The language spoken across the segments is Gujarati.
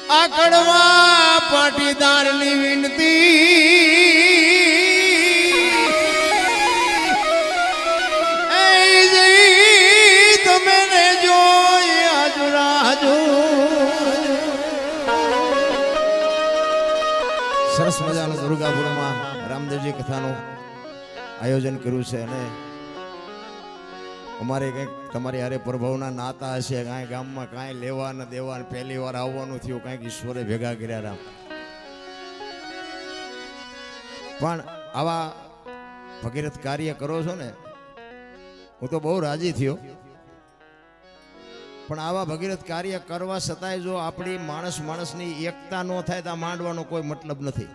આકડવા પાટીદારની વિનતી તમે ને જોઈ આજુ રાજુ સરસ મજાનું દુર્ગાપુરમાં રામદેવજી કથાનું આયોજન કર્યું છે અને અમારે કંઈક તમારી હારે પ્રભાવના નાતા હશે, કાંઈ ગામમાં કાંઈ લેવા ને દેવા પહેલી વાર આવવાનું થયું, કાંઈક ઈશ્વરે ભેગા કર્યા રામ. પણ આવા ભગીરથ કાર્ય કરો છો ને હું તો બહુ રાજી થયો. પણ આવા ભગીરથ કાર્ય કરવા છતાંય જો આપણી માણસની એકતા ન થાય તો માંડવાનો કોઈ મતલબ નથી.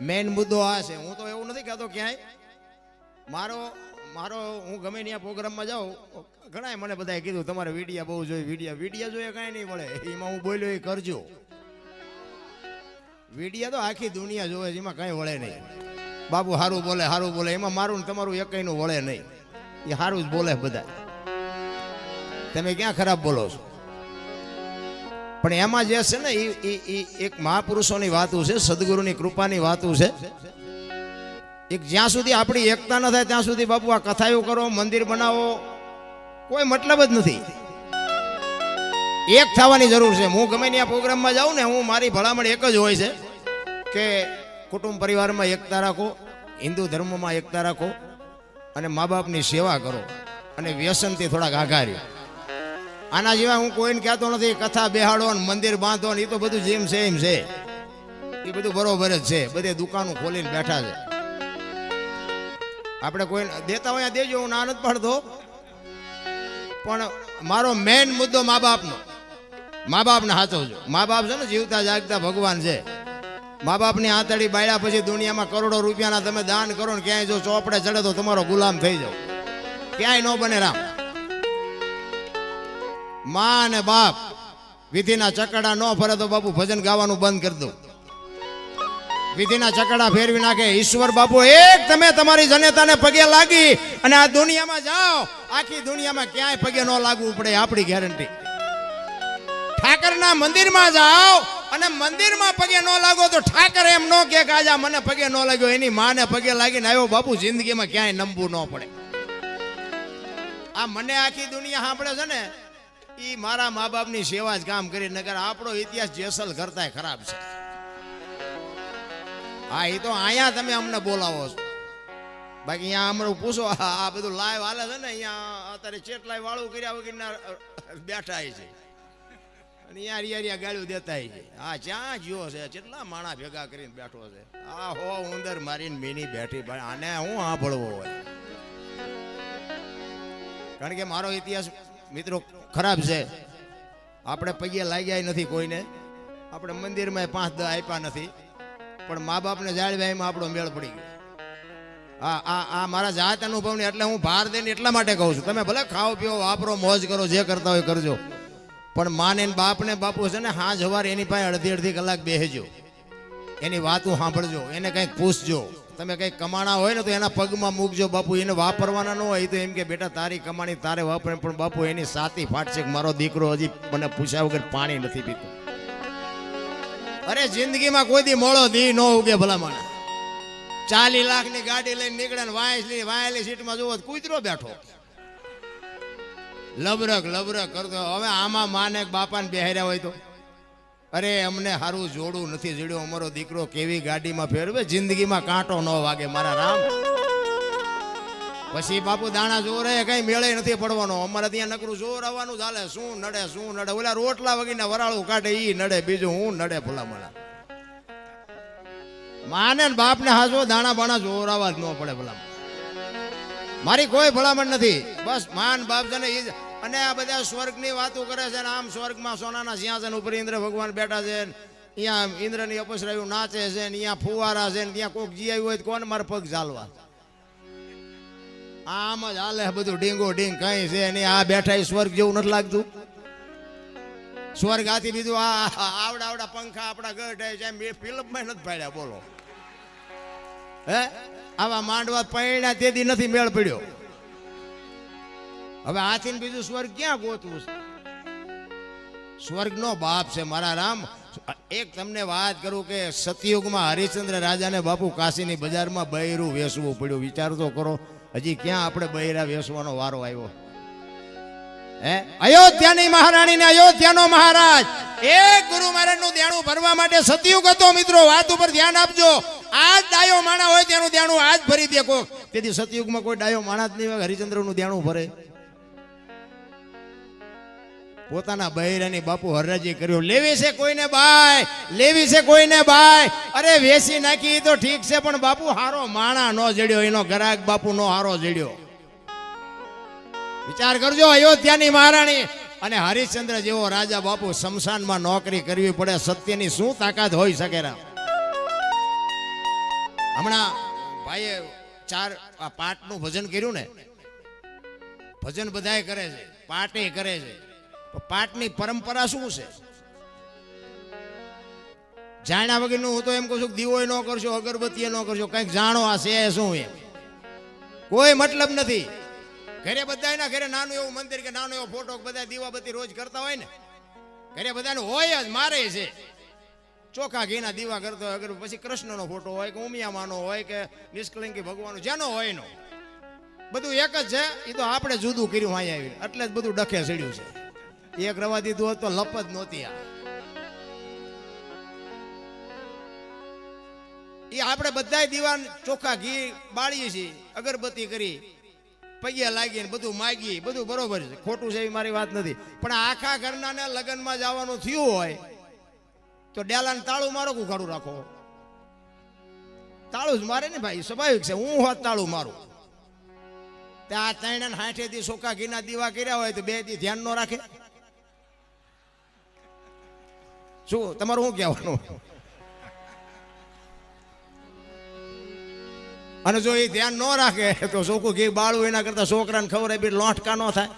મેઇન મુદ્દો આ છે. હું તો એવું નથી કહેતો ક્યાંય મારો હું ગમે ત્યાં પ્રોગ્રામમાં જાઉં, ઘણા મને બધાએ કીધું તમારે વિડિયા બહુ જોઈએ, વિડિયા જોઈએ, કાંઈ નહીં મળે. એમાં હું બોલ્યો એ કરજો. વિડિયા તો આખી દુનિયા જોવે છે, એમાં કાંઈ વળે નહીં. બાબુ સારું બોલે, એમાં મારું ને તમારું એકઈનું વળે નહીં. એ સારું જ બોલે બધા. તમે ક્યાં ખરાબ બોલો છો? પણ એમાં જે છે ને એ એક મહાપુરુષોની વાતું છે, સદગુરુની કૃપાની વાતું છે. એક જ્યાં સુધી આપણી એકતા ન થાય ત્યાં સુધી બાપુ આ કથાઓ કરો, મંદિર બનાવો, કોઈ મતલબ જ નથી. એક થવાની જરૂર છે. હું ગમે ત્યાં પ્રોગ્રામમાં જાઉં ને હું મારી ભલામણ એક જ હોય છે કે કુટુંબ પરિવારમાં એકતા રાખો, હિન્દુ ધર્મમાં એકતા રાખો અને મા બાપની સેવા કરો અને વ્યસનથી થોડાક આઘા રહ્યો. આના જેવા હું કોઈને કહેતો નથી કથા બેહાડો ને મંદિર બાંધો ને એ તો બધું જેમ છે એમ છે, એ બધું બરોબર જ છે. બધે દુકાનો ખોલીને બેઠા છે. આપણે કોઈ દેતા હોય દેજો, હું ના નથી પાડતો. પણ મારો મેઇન મુદ્દો મા બાપને સાચવજો. મા બાપ છે ને જીવતા જાગતા ભગવાન છે. મા બાપની આંતળી બાળ્યા પછી દુનિયામાં કરોડો રૂપિયાના તમે દાન કરો ને ક્યાંય જો ચોપડે ચડે તો તમારો ગુલામ થઈ જાવ, ક્યાંય ન બને રામ. મા અને બાપ વિધિના ચકડા ન ફરે તો બાપુ ભજન ગાવાનું બંધ કરી દો. વિધિના ચકડા ફેરવી નાખે. ઈશ્વર બાપુ એક તમે તમારી જનેતાને પગે લાગી અને આ દુનિયામાં જાઓ, આખી દુનિયામાં ક્યાંય પગે ન લાગવું પડે, આપણી ગેરંટી. ઠાકરના મંદિરમાં જાઓ અને મંદિરમાં પગે ન લાગો તો ઠાકર એમ ન કે આજા મને પગે ન લાગ્યો, એની માને પગે લાગીને આવ્યો. બાપુ જિંદગીમાં ક્યાંય નમવું ન પડે. આ મને આખી દુનિયા સાંભળે છે ને એ મારા મા બાપની સેવા જ કામ કરી. નગર આપણો ઇતિહાસ જેસલ કરતા ખરાબ છે. હા એ તો અહીંયા તમે અમને બોલાવો છો, બાકી અહીંયા અમને પૂછો. આ બધું લાઈવ હાલે છે ને અહીંયા અત્યારે ચેટલાય વાળું કર્યા વગરના બેઠા છે અને યાર ગાળ્યું દેતા છે. હા ક્યાં જ્યો છે, કેટલા માણા ભેગા કરીને બેઠો છે. આ હો ઉંદર મારીને મીની બેઠી, આને હું સાંભળવો હોય. કારણ કે મારો ઇતિહાસ મિત્રો ખરાબ છે. આપણે પગે લાગ્યા નથી કોઈને, આપણે મંદિરમાં 5-10 આપ્યા નથી, પણ મા બાપને જાળવ્યા એમાં આપણો મેળ પડી ગયો. આ મારા જાત અનુભવને એટલે હું ભાર દઈને એટલા માટે કહું છું. તમે ભલે ખાઓ પીઓ વાપરો મોજ કરો, જે કરતા હોય કરજો, પણ માને બાપને બાપુ છે ને હા જવાર એની પાસે અડધી કલાક બેસજો, એની વાતો સાંભળજો, એને કંઈક પૂછજો. તમે કંઈક કમાણા હોય ને તો એના પગમાં મૂકજો. બાપુ એને વાપરવાના ન હોય તો એમ કે બેટા તારી કમાણી તારે વાપરે, પણ બાપુ એની સાથી ફાટશે કે મારો દીકરો હજી મને પૂછ્યા વગર પાણી નથી પીતો. અરે જિંદગીમાં કોઈ દી મોળો દી ન ઉગે ભલામણ. 40 લાખની ગાડી લઈને નીકળે ને વાયેલી સીટમાં જોવો કૂતરો બેઠો લબરક કરતો. હવે આમાં માને બાપાને બેહાર્યા હોય તો અરે અમને સારું જોડું નથી જડ્યું, અમારો દીકરો કેવી ગાડીમાં ફેરવે, જિંદગીમાં કાંટો ન વાગે મારા રામ. પછી બાપુ દાણા જોરે કઈ મેળે નથી પડવાનો. અમારે ત્યાં નકરું જોર આવવાનું ચાલે. શું નડે ઓલા રોટલા વગીને વરાળું કાઢે ઈ નડે, બીજું હું નડે ભલામણા. માને બાપને હાજો દાણા બાણા જોર આવવા જ ન પડે ભલામણ. મારી કોઈ ભલામણ નથી. બસ માન બાપ છે ને ઈ. અને આ બધા સ્વર્ગની વાતો કરે છે ને આમ સ્વર્ગમાં સોનાના સિંહાસન ઉપર ઇન્દ્ર ભગવાન બેઠા છે, અહીંયા ઇન્દ્રની અપસરાયું નાચે છે ને અહીંયા ફુવારા છે ને ત્યાં કોક જી આવ્યું હોય તો કોને મારે પગ ચાલવા. આમ જ હાલે બધું ડીંગો ડીંગ કઈ છે નહીં. આ બેઠા સ્વર્ગ જેવું નથી લાગતું. સ્વર્ગ આથી બીજું આવડા પંખા આપણા ગઢ છે ફિલ્મમાં નથી પાડ્યા. બોલો હે આવા માંડવા પૈણા તેથી નથી મેળ પડ્યો. હવે આથી બીજું સ્વર્ગ ક્યાં ગોતવું છે? સ્વર્ગનો બાપ છે મારા રામ. એક તમને વાત કરું કે સતયુગમાં હરિશ્ચંદ્ર રાજાને બાપુ કાશીની બજારમાં બૈરું વેચવું પડ્યું. વિચાર તો કરો, હજી ક્યાં આપણે બૈરા વેચવાનો વારો આવ્યો? હે, અયોધ્યાની મહારાણી ને અયોધ્યાનો મહારાજ, એક ગુરુ મહારાજ નું દેણું ભરવા માટે સતયુગ હતો. મિત્રો વાત ઉપર ધ્યાન આપજો. આજ ડાયો માણા હોય તેનું દેણું આજ ભરી દે કોક. તેથી સતયુગમાં કોઈ ડાયો માણા જ નહીં હોય હરિશ્ચંદ્ર નું દેણું ભરે. પોતાના બૈરાની બાપુ હરરાજી કર્યો. લેવી છે કોઈને બાય, લેવી છે કોઈને બાય. અરે વેસી નાખી તો ઠીક છે, પણ બાપુ હારો માણા નો જડ્યો, એનો ગરાક બાપુ નો હારો જડ્યો. વિચાર કરજો, અયોધ્યાની મહારાણી અને હરિશ્ચંદ્ર જેવો રાજા બાપુ શમશાનમાં નોકરી કરવી પડે. સત્યની શું તાકાત હોઈ શકે? હમણાં ભાઈએ 4 પાઠનું ભજન કર્યું ને. ભજન બધાય કરે છે, પાઠે કરે છે. પાઠની પરંપરા શું છે? જાણ્યા વગરનું હું તો એમ કહું છું, દીવો ન કરશો, અગરબત્તી ન કરશો, કંઈક જાણો આ છે શું એમ. કોઈ મતલબ નથી. ઘરે બધાના ઘરે નાનું એવું મંદિર કે નાનો એવો ફોટો, બધા દીવાબત્તી રોજ કરતા હોય ને, ઘરે બધાને હોય જ, મારે છે. ચોખા ઘીના દીવા કરતો હોય, અગર પછી કૃષ્ણનો ફોટો હોય કે ઉમિયામાનો હોય કે નિષ્કલંકી ભગવાનનો, જેનો હોય નો, બધું એક જ છે. એ તો આપણે જુદું કર્યું અહીં આવીને, એટલે જ બધું ડખે ચડ્યું છે. એક રવા દીધું હોત તો લપ જ નહોતી. એ આપણે બધા દીવા ચોખા ઘી બાળીએ છીએ, અગરબત્તી કરી, પૈયા લાગીને બધું માગી, બધું બરોબર છે, ખોટું છે એવી મારી વાત નથી. પણ આખા ઘરના ને લગ્નમાં જવાનું થયું હોય તો ડેલાને તાળું મારો ઘાડું રાખો. તાળું જ મારે ને ભાઈ, સ્વાભાવિક છે. હું હોત તાળું મારું. ત્યાં 3 થી ચોખા ઘીના દીવા કર્યા હોય તો 2 દી ધ્યાન ન રાખે? શું તમારું શું કહેવાનું? અને જો એ ધ્યાન ન રાખે તો ચોખ્ખું ઘી બાળવું એના કરતા છોકરાને ખબર આપી લોટકા ન થાય.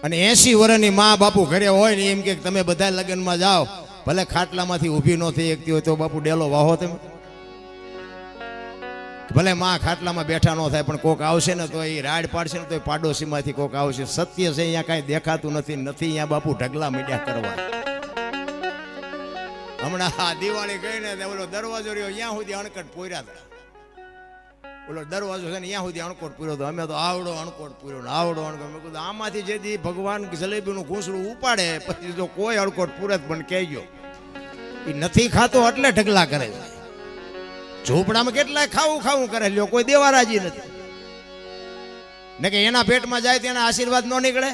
અને 80 વર્ષની મા બાપુ ઘરે હોય ને એમ કે તમે બધા લગ્નમાં જાઓ, ભલે ખાટલામાંથી ઊભી ન થઈ શકતી હોય તો બાપુ ડેલો વાહો તમે. ભલે માં ખાટલામાં બેઠા ન થાય, પણ કોક આવશે ને તો એ રાડ પાડશે ને તો એ પાડોશીમાંથી કોક આવશે. સત્ય છે, અહીંયા કાંઈ દેખાતું નથી. અહીંયા બાપુ ઢગલા મીડિયા કરવા. હમણાં આ દિવાળી ગઈ ને ઓલો દરવાજો રહ્યો, અહીંયા સુધી અણકટ પૂર્યા હતા. ઓલો દરવાજો છે ને અહીંયા સુધી અણકોટ પૂર્યો હતો. અમે તો આવડો અણકોટ પૂર્યો ને આવડો અણકોટ. મેં કીધું આમાંથી જેથી ભગવાન જલેબીનું ઘૂંસડું ઉપાડે પછી જો કોઈ અણકોટ પૂરે પણ કહેજો. એ નથી ખાતો એટલે ઢગલા કરે છે. ઝૂંપડામાં કેટલાય ખાવું કરે, લ્યો કોઈ દેવા રાજી નથી. ને કે એના પેટમાં જાય તેના આશીર્વાદ ન નીકળે.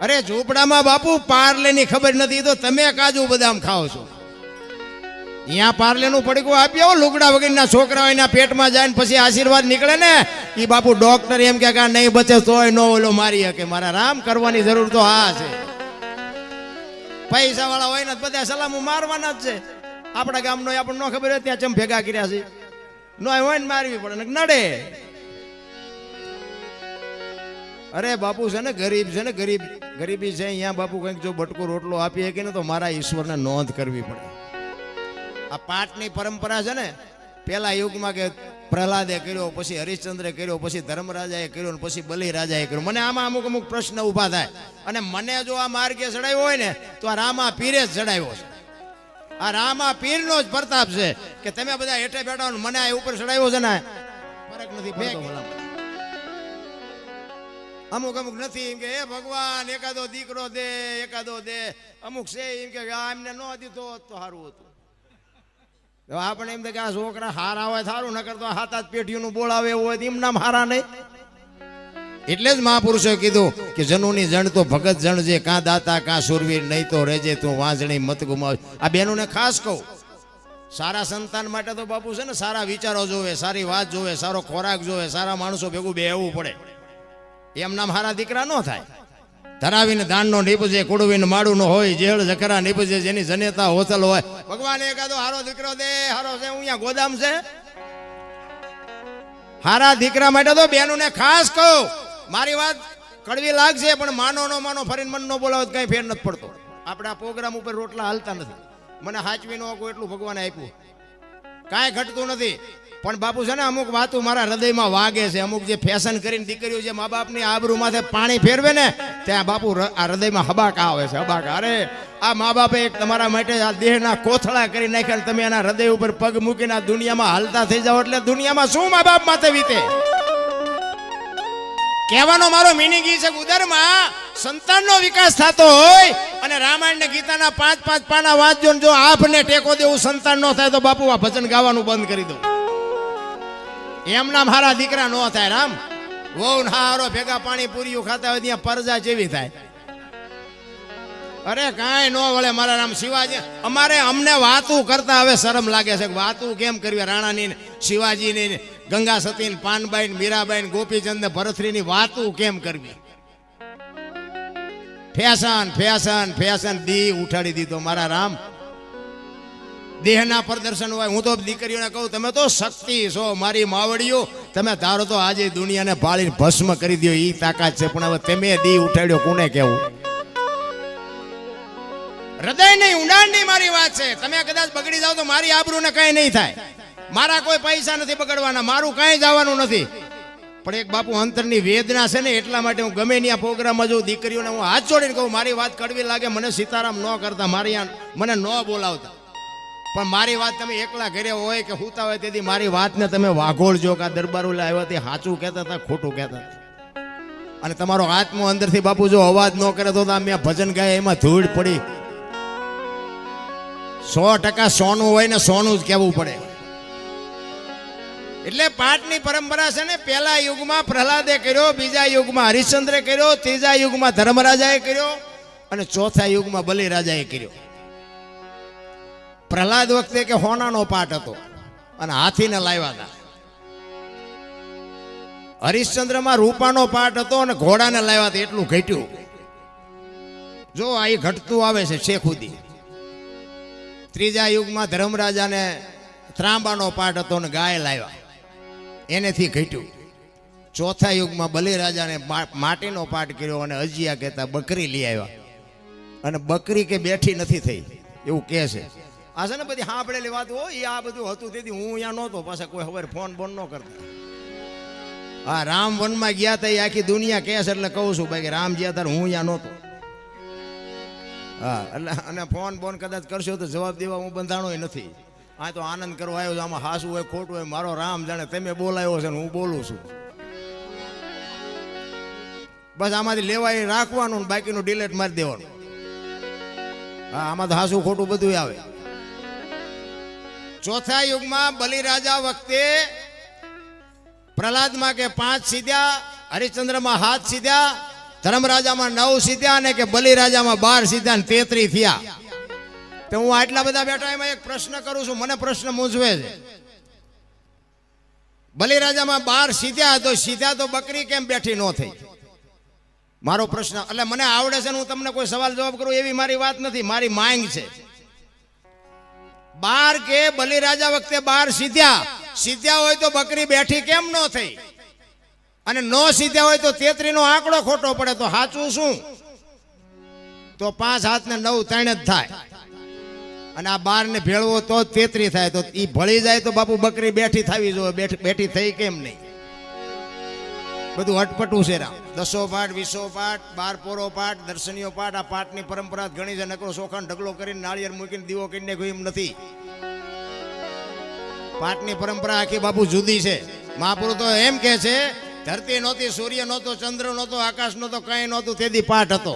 અરે ઝૂંપડામાં બાપુ પાર્લેની ખબર નથી તો તમે કાજુ બદામ ખાઓ છો. અહીંયા પાર્લેનું પડીકું આપી આવો, લુગડા વગરના છોકરાઓ એના પેટમાં જાય ને પછી આશીર્વાદ નીકળે ને. એ બાપુ ડોક્ટર એમ કે નહીં બચે તોય નો ઓલો મારી શકે. મારા રામ, કરવાની જરૂર તો હા છે. પૈસા વાળા હોય ને બધા સલામો મારવાના જ છે. આપણા ગામનો આપણને ન ખબર હોય ત્યાં ચમ ભેગા કર્યા છે. નો હોય ને મારવી પડે ને નડે. અરે બાપુ છે ને ગરીબ છે ને, ગરીબી છે. અહીંયા બાપુ કંઈક જો બટકો રોટલો આપી શકે ને તો મારા ઈશ્વરને નોંધ કરવી પડે. આ પાઠની પરંપરા છે ને, પેલા યુગમાં કે પ્રહલાદે કર્યો, પછી હરિશ્ચંદ્રે કર્યો, પછી ધર્મરાજાએ કર્યો, પછી બલિરાજાએ કર્યો. મને આમાં અમુક પ્રશ્ન ઊભા થાય. અને મને જો આ માર્ગે ચડાવ્યો હોય ને તો આ રામા પીરે જ ચડાવ્યો છે. આ રામા પીરનો જ પ્રતાપ છે કે તમે બધા હેઠે બેઠા હો, મને આ ઉપર ચડાવ્યો છે ને. ફરક નથી પડતો. અમુક નથી એમ કે હે ભગવાન એકાદો દીકરો દે, એકાદો દે. અમુક છે એમ કે એમને ન દીધો તો સારું હતું. આપણે એમ કે આ છોકરા હારા હોય સારું, ન કરતો હાથ પેઢીઓનું બોલાવે એવું હોય એમ નામ હારા નહીં. એટલે જ મહાપુરુષોએ કીધું કે જનુની જણ તો ભગત જણ જે, કાં દાતા કાં સુરવીર, નહીં તો રેજે તું વાંજણી મત ગુમાવ. આ બેનોને ખાસ કહું, સારા સંતાન માટે તો બાપુ છે ને સારા વિચારો જોવે, સારી વાત જોવે, સારો ખોરાક જોવે, સારા માણસો ભેગું બેહવું પડે. એમ નામ હારા દીકરા ન થાય. ધરાવીને દાનનો નીપજે, કુડવીને માડું નો હોય, જેળ જખરા નીપજે, જેની જનેતા હોતલ હોય. ભગવાન એકાદો હારો દીકરો દે. હારો છે અહીંયા ગોદામ છે. હારા દીકરા માટે તો બેનોને ખાસ કહું. મારી વાત કડવી લાગશે પણ માનો નો માનો, ફરીને મન નો બોલાવો કઈ ફેર નથી પડતો. આપણે આ પ્રોગ્રામ ઉપર રોટલા હાલતા નથી. મને હાચવી નો એટલું ભગવાને આપ્યું, કાંઈ ઘટતું નથી. પણ બાપુ છે ને અમુક વાતો મારા હૃદયમાં વાગે છે. અમુક જે ફેશન કરીને દીકરીઓ જે મા બાપની આબરૂ માથે પાણી ફેરવે ને ત્યાં બાપુ આ હૃદયમાં હબાકા આવે છે. હબાકા. અરે આ મા બાપે એક તમારા માટે આ દેહના કોથળા કરી નાખ્યા ને તમે એના હૃદય ઉપર પગ મૂકીને આ દુનિયામાં હાલતા થઈ જાઓ એટલે દુનિયામાં શું મા બાપ માથે વીતે. કહેવાનો મારો મિનિંગ એ છે કે ઉદરમાં સંતાનનો વિકાસ થતો હોય અને રામાયણ ને ગીતાના 5-5 પાના વાંચજો જો આપને ટેકો દેવું સંતાન ન થાય તો બાપુ આ ભજન ગાવાનું બંધ કરી દો. એમના મારા દીકરા ન થાય. રામ વહુ હારો ભેગા પાણી પૂરીઓ ખાતા હોય ત્યાં પરજા જેવી થાય. અરે કાંઈ ન વળે મારા રામ. શિવાજી અમને વાતું કરતા હવે શરમ લાગે છે. વાતું કેમ કરવી? રાણાની શિવાજીની ગંગા સતી પાનબાઈ મીરાબાઈ ગોપીચંદ ને ભરતરીની વાતું કેમ કરવી? ફેશન ફેશન ફેશન દી ઉઠાડી દીધો મારા રામ. દેહના પ્રદર્શન હોય. હું તો દીકરીઓને કહું તમે તો શક્તિ છો મારી માવડીઓ. તમે ધારો તો આજે દુનિયાને ભાળીને ભસ્મ કરી દો એ તાકાત છે. પણ હવે તમે દી ઉઠાડ્યો કોને કેવું? હૃદય નહીં ઊંડાણ નહીં મારી વાત છે. તમે કદાચ બગડી જાવ તો મારી આબરૂને કઈ નહીં થાય. મારા કોઈ પૈસા નથી બગડવાના. મારું કઈ જવાનું નથી. પણ એક બાપુ અંતરની વેદના છે ને એટલા માટે હું ગમે ત્યાં પ્રોગ્રામમાં જોઉં દીકરીઓને હું હાથ જોડીને કહું મારી વાત કડવી લાગે મને સીતારામ ન કરતા મારી મને ન બોલાવતા. પણ મારી વાત તમે એકલા ઘરે હોય કે હુતા હોય તેથી મારી વાતને તમે વાઘોળજો કે આ દરબાર ઓલા આવ્યા તે સાચું કહેતા હતા ખોટું કહેતા હતા. અને તમારો આત્મો અંદરથી બાપુ જો અવાજ ન કરે તો મેં ભજન ગાય એમાં ધૂળ પડી. 100% સોનું હોય ને સોનું જ કહેવું પડે. એટલે પાઠની પરંપરા છે ને પહેલા યુગમાં પ્રહલાદે કર્યો, બીજા યુગમાં હરિશ્ચંદ્રે કર્યો, ત્રીજા યુગમાં ધર્મરાજાએ કર્યો અને ચોથા યુગમાં બલિરાજાએ કર્યો. પ્રહલાદ વખતે કે હોનાનો પાઠ હતો અને હાથીને લાવ્યા હતા. હરિશ્ચંદ્રમાં રૂપાનો પાઠ હતો અને ઘોડાને લાવ્યા હતા. એટલું ઘટ્યું. જો આ ઘટતું આવે છે શેખુદી. ત્રીજા યુગમાં ધર્મરાજાને ત્રાંબાનો પાઠ હતો અને ગાય લાવ્યા. એનેથી ઘટ્યું. ચોથા યુગમાં બલિરાજાને માટીનો પાઠ કર્યો અને અજિયા કહેતા બકરી લઈ આવ્યા. અને બકરી કે બેઠી નથી થઈ એવું કહે છે. આ છે ને બધી સાંભળેલી વાત હોય. આ બધું હતું તેથી હું અહીંયા નહોતો. પાછા કોઈ હવે ફોન બોન ન કરતા. હા રામ વનમાં ગયા હતા એ આખી દુનિયા કહે છે એટલે કહું છું ભાઈ કે રામ ગયા હતા હું અહીંયા નહોતો. હા એટલે અને ફોન બોન કદાચ કરશો તો જવાબ દેવા હું બંધાણો નથી. આ તો આનંદ કરવા આવ્યો. આમાં હાસું હોય ખોટું હોય મારો રામ જાણે તમે બોલાયો છે ને હું બોલું છું. બસ આમાંથી લેવાય રાખવાનું ને બાકીનું ડિલેટ મારી દેવાનું. હા આમાં તો હાસું ખોટું બધું આવે. ચોથા યુગમાં બલિરાજા વખતે પ્રહલાદમાં કે 5 સીધ્યા, હરિશ્ચંદ્રમાં 7 સીધ્યા, ધર્મરાજામાં 9 સીધ્યા અને કે બલિરાજામાં 12 સીધ્યા ને 33 થયા. તો હું આટલા બધા બેઠા એમાં એક પ્રશ્ન કરું છું. મને પ્રશ્ન મૂંઝવે છે. બલિરાજામાં 12 સીધ્યા તો સીધા તો બકરી કેમ બેઠી ન થઈ? મારો પ્રશ્ન. એટલે મને આવડે છે ને હું તમને કોઈ સવાલ જવાબ કરું એવી મારી વાત નથી. મારી માંગ છે. 12 કે બલિરાજા વખતે 12 સીધ્યા હોય તો બકરી બેઠી કેમ ન થઈ? અને 9 સીધ્યા હોય તો 33 નો આંકડો ખોટો પડે તો સાચું શું? તો 5 હાથ ને 9 3 જ થાય. અને આ 12 ને ભેળવો તો 33 થાય. તો એ ભળી જાય તો બાપુ બકરી બેઠી થવી જોઈએ. બેઠી થઈ કેમ નહીં? બધું અટપટું છે રામ. 10 પાઠ 20 પાઠ 12 પોરો પાઠ દર્શનીય પાઠ. આ પાઠની પરંપરા ઘણી છે. નકરો શોખાન ઢગલો કરીને નાળિયેર મૂકીને દીવો કરીને કોઈ એમ નથી. પાઠની પરંપરા આખી બાપુ જુદી છે. મહાપુરુષ તો એમ કે છે ધરતી નહોતી, સૂર્ય નહોતો, ચંદ્ર નહોતો, આકાશ નહોતો, કઈ નહોતું તેથી પાઠ હતો.